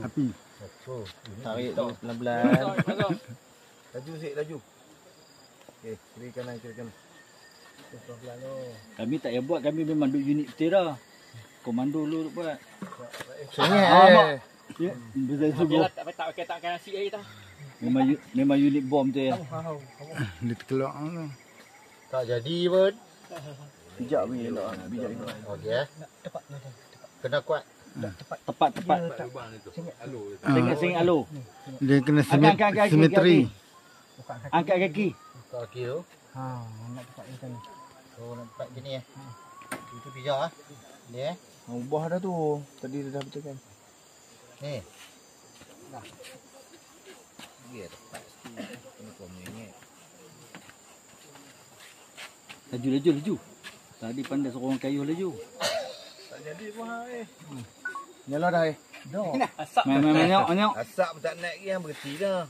Api. Tarik dulu pelan-pelan. Laju sikit, laju. Okey, kiri kanan, kiri kanan. Pelan-pelan tu. Kami tak payah buat, kami memang duduk unit tera. Komando dulu buat. Sengit. Ya, betul Yalah, tak pakai nasi air tau. memang unit bom tu ya. Dia terkelak tu. Tak jadi pun. Bijak ni elok. Bijak elok. Okey Kena kuat. Tepat. Sengit alo. Dia kena Angkat kaki, simetri. Angkat kaki. Kaki tu. Nak tepat macam ni. Oh, nampak gini ya. Itu pijak ah. Ni Ubah dah tu. Tadi dia dah betulkan. Ni. Dah. Dia tepat sikit. Ini kau menyengit. Laju. Tadi pandai seorang kayu laju. Tak jadi pun Nyala dah Dah. Asap. Main nyok. Asap pun tak naik lagi yang berhenti dah.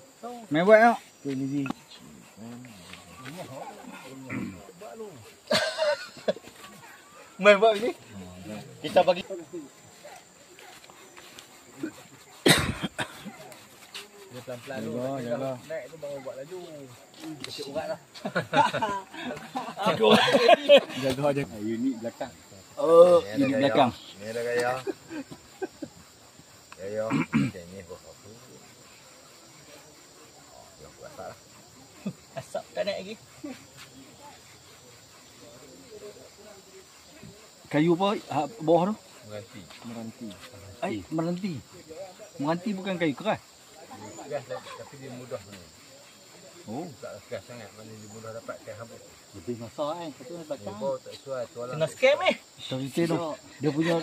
Main buat nyok. Okay, Lizzy. Main buat ni. Kita bagi. Dia pelan-pelan dulu. Jaga. Naik tu baru buat laju. Kecil urat lah. Jaga. Unit belakang. Ni Unit belakang. Ni ada gaya. Gaya. Okey, ni buat apa? Yang buat tak lah. Asap tak naik lagi. Kayu apa bawah tu? Berhenti. Meranti bukan kayu keras. Gas tapi dia mudah ni. Oh, Tak gas sangat. Mana dia mudah dapat gas habis. lebih masak kan. Satu nak Ni pun tak sesuai. Tualang. Kena scam Cerita tu. Dia punya